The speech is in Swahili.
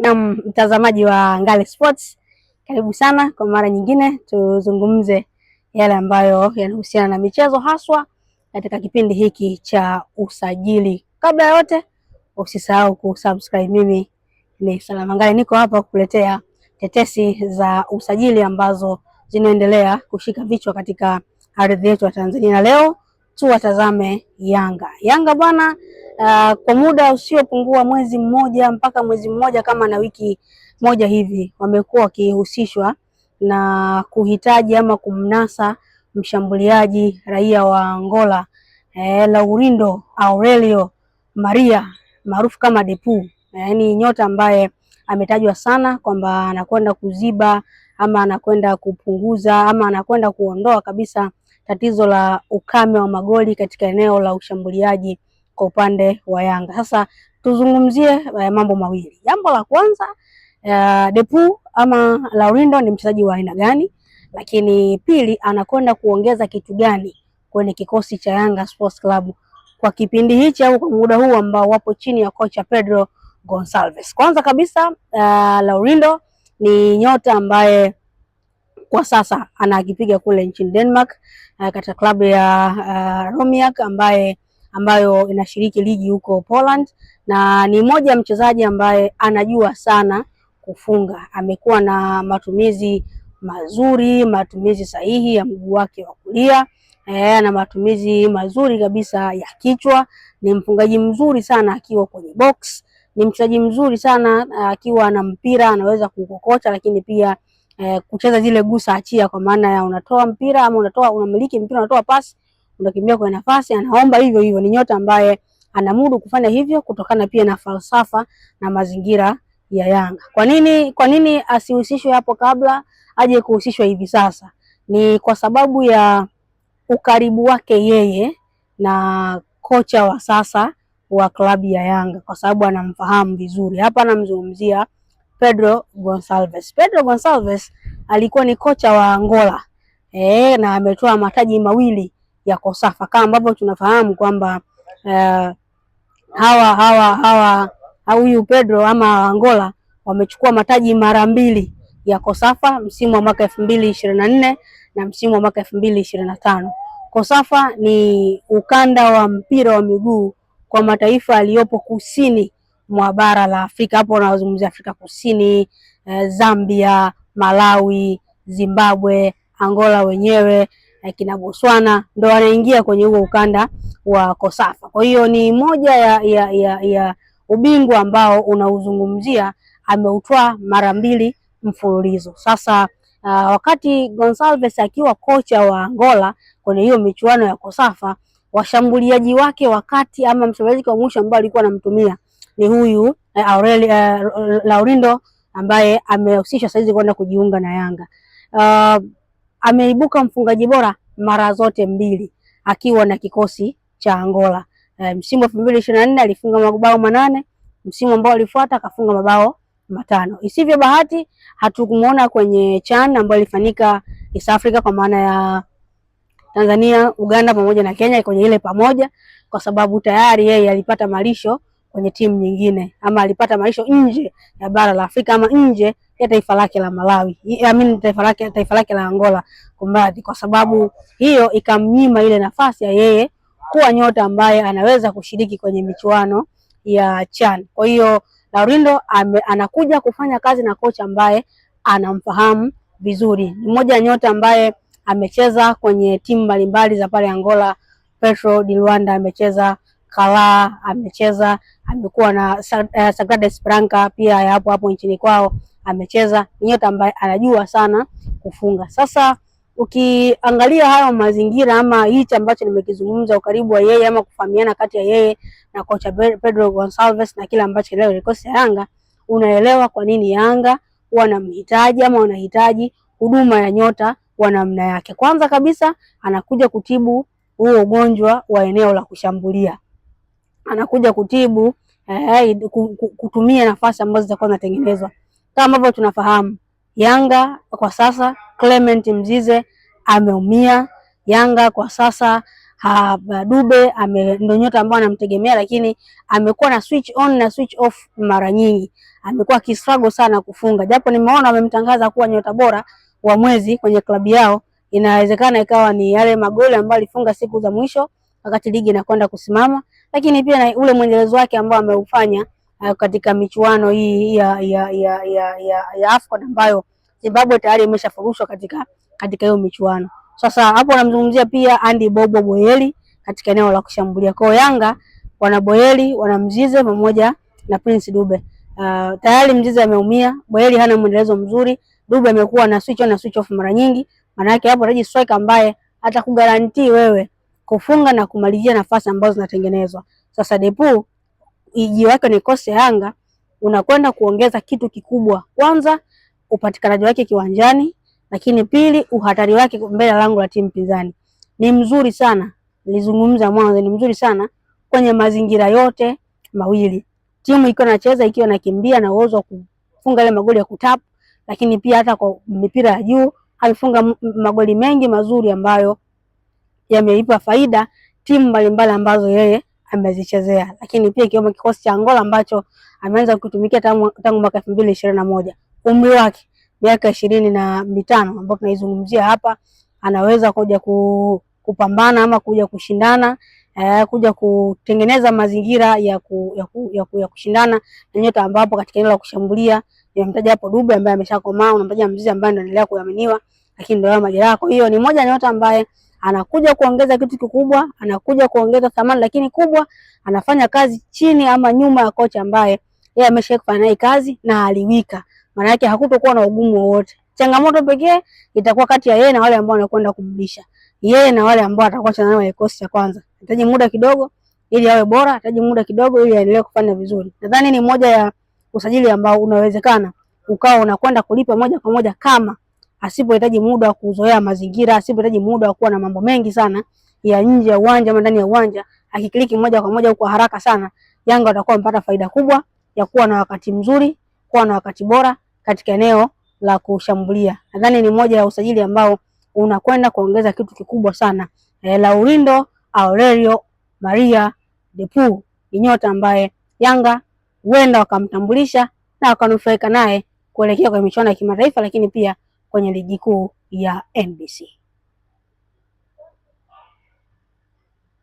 Na mtazamaji wa Ngale Sports, karibu sana kwa mara nyingine, tuzungumze yale ambayo yanahusiana na michezo haswa katika kipindi hiki cha usajili. Kabla ya yote, usisahau kusubscribe. Mimi ni Salama Ngale, niko hapa kukuletea tetesi za usajili ambazo zinaendelea kushika vichwa katika ardhi yetu ya Tanzania. Na leo tuwatazame Yanga. Yanga bwana, kwa muda usiopungua mwezi mmoja mpaka mwezi mmoja kama na wiki moja hivi, wamekuwa wakihusishwa na kuhitaji ama kumnasa mshambuliaji raia wa Angola, Laurindo Aurelio Maria maarufu kama Depu. Ni nyota ambaye ametajwa sana kwamba anakwenda kuziba ama anakwenda kupunguza ama anakwenda kuondoa kabisa tatizo la ukame wa magoli katika eneo la ushambuliaji kwa upande wa Yanga. Sasa tuzungumzie mambo mawili. Jambo la kwanza, Depu ama Laurindo ni mchezaji wa aina gani? Lakini pili, anakwenda kuongeza kitu gani kwenye kikosi cha Yanga Sports Club kwa kipindi hichi au kwa muda huu ambao wapo chini ya kocha Pedro Gonçalves. Kwanza kabisa, Laurindo ni nyota ambaye kwa sasa anakipiga kule nchini Denmark katika klabu ya Romiak ambayo inashiriki ligi huko Poland, na ni mmoja ya mchezaji ambaye anajua sana kufunga. Amekuwa na matumizi mazuri, matumizi sahihi ya mguu wake wa kulia, na matumizi mazuri kabisa ya kichwa. Ni mfungaji mzuri sana akiwa kwenye box, ni mchezaji mzuri sana akiwa na mpira, anaweza kukokota, lakini pia kucheza zile gusa achia, kwa maana ya unatoa mpira ama unamiliki mpira, unatoa pasi, unakimbia kwa nafasi, anaomba hivyo hivyo. Ni nyota ambaye anamudu kufanya hivyo kutokana pia na falsafa na mazingira ya Yanga. Kwa nini asihusishwe hapo kabla aje kuhusishwa hivi sasa? Ni kwa sababu ya ukaribu wake yeye na kocha wa sasa wa klabu ya Yanga, kwa sababu anamfahamu vizuri. Hapa anamzungumzia Pedro Gonçalves. Pedro Gonçalves alikuwa ni kocha wa Angola na ametoa mataji mawili ya Kosafa, kama ambavyo tunafahamu kwamba huyu Pedro ama Angola wamechukua mataji mara mbili ya Kosafa, msimu wa mwaka 2024 na msimu wa mwaka 2025. Kosafa ni ukanda wa mpira wa miguu kwa mataifa yaliyopo kusini mwa bara la Afrika. Hapo unazungumzia Afrika Kusini, Zambia, Malawi, Zimbabwe, Angola wenyewe, kina Botswana ndo wanaingia kwenye huo ukanda wa Kosafa. Kwa hiyo ni moja ya ubingwa ambao unauzungumzia, ameutwaa mara mbili mfululizo. Sasa wakati Gonçalves akiwa kocha wa Angola kwenye hiyo michuano ya Kosafa, washambuliaji wake wakati ama mshambuliaji wa mwisho ambao alikuwa anamtumia ni huyu Laurindo ambaye amehusishwa saizi kwenda kujiunga na Yanga. Ameibuka mfungaji bora mara zote mbili akiwa na kikosi cha Angola. Msimu wa 2024 alifunga mabao 8, msimu ambao alifuata akafunga mabao 5. Isivyo bahati hatukumuona kwenye CHAN ambayo ilifanyika East Africa, kwa maana ya Tanzania, Uganda pamoja na Kenya kwenye ile pamoja, kwa sababu tayari yeye alipata malisho kwenye timu nyingine, ama alipata malisho nje ya bara la Afrika ama nje ya taifa lake la Malawi, taifa lake la Angola kumradhi, kwa sababu hiyo ikamnyima ile nafasi ya yeye kuwa nyota ambaye anaweza kushiriki kwenye michuano ya CHAN. Kwa hiyo Laurindo anakuja kufanya kazi na kocha ambaye anamfahamu vizuri. Ni mmoja ya nyota ambaye amecheza kwenye timu mbalimbali za pale Angola, Petro di Luanda amecheza, Kala amecheza, amekuwa na Sagrada Esperanca pia ya hapo nchini kwao amecheza. Ni nyota ambaye anajua sana kufunga. Sasa ukiangalia hayo mazingira ama hichi ambacho nimekizungumza, ukaribu wa yeye ama kufahamiana kati ya yeye na kocha Pedro Gonçalves na kile ambacho leo kikosi cha Yanga, unaelewa kwa nini Yanga wanamhitaji ama wanahitaji huduma ya nyota wa namna yake. Kwanza kabisa anakuja kutibu huo ugonjwa wa eneo la kushambulia, anakuja kutibu kutumia nafasi ambazo zitakuwa zinatengenezwa. Kama ambavyo tunafahamu, Yanga kwa sasa Clement Mzize ameumia. Yanga kwa sasa Dube ndio nyota ambaye anamtegemea, lakini amekuwa na switch on na switch off mara nyingi. Amekuwa kistruggle sana kufunga, japo nimeona wamemtangaza kuwa nyota bora wa mwezi kwenye klabu yao. Inawezekana ikawa ni yale magoli ambayo alifunga siku za mwisho wakati ligi inakwenda kusimama, lakini pia na ule mwendelezo wake ambao ameufanya katika michuano hii ya AFCON ambayo Zimbabwe tayari imeshafurushwa katika hiyo michuano. Sasa hapo namzungumzia pia Andy Bobo Boyeli katika eneo la kushambulia. Kwa Yanga wana Boyeli, wana Mzize pamoja na Prince Dube. Tayari Mzize ameumia, Boyeli hana mwendelezo mzuri, Dube amekuwa na switch on na switch off mara nyingi. Maana yake hapo anaji striker ambaye atakugarantii wewe kufunga na kumalizia nafasi ambazo zinatengenezwa. Sasa Depu iji wake ni kosi Yanga unakwenda kuongeza kitu kikubwa. Kwanza upatikanaji wake kiwanjani, lakini pili uhatari wake mbele ya lango la timu pinzani. Ni mzuri sana. Nilizungumza mwanzo, ni mzuri sana kwenye mazingira yote mawili. Timu ikiwa inacheza, ikiwa inakimbia na uwezo wa kufunga ile magoli ya kutap, lakini pia hata kwa mipira ya juu alifunga magoli mengi mazuri ambayo yameipa faida timu mbalimbali ambazo yeye amezichezea. Lakini pia ikiwemo kikosi cha Angola ambacho ameanza kutumikia tangu mwaka 2021. Umri wake miaka 25 ambapo tunaizungumzia hapa, anaweza kuja kupambana ama kuja kushindana, kuja kutengeneza mazingira ya kushindana na nyota ambapo katika eneo la kushambulia nimemtaja hapo Dube ambaye ameshakomaa, unamtaja Mzizi ambaye anaendelea kuaminiwa lakini ndio majeraha. Kwa hiyo ni moja nyota ambaye anakuja kuongeza kitu kikubwa, anakuja kuongeza thamani, lakini kubwa anafanya kazi chini ama nyuma ya kocha ambaye yeye ameshafanya naye kazi na aliwika. Maana yake hakutokuwa na ugumu wowote. Changamoto pekee itakuwa kati ya yeye na wale ambao wanakwenda kumlisha. Yeye na wale ambao atakuwa chana naye kikosi cha kwanza. Anahitaji muda kidogo ili awe bora, anahitaji muda kidogo ili aendelee kufanya vizuri. Nadhani ni moja ya usajili ambao unawezekana ukawa unakwenda kulipa moja kwa moja kama asipohitaji muda wa kuzoea mazingira, asipohitaji muda wa kuwa na mambo mengi sana ya nje ya uwanja ama ndani ya uwanja, akikliki moja kwa moja kwa haraka sana, Yanga watakuwa wamepata faida kubwa ya kuwa na wakati mzuri, kuwa na wakati bora katika eneo la kushambulia. Nadhani ni moja ya usajili ambao unakwenda kuongeza kitu kikubwa sana. Laurindo Aurelio Maria Depu ni nyota ambaye Yanga huenda wakamtambulisha na wakanufaika naye kuelekea kwa michuano ya kimataifa, lakini pia kwenye ligi kuu ya NBC.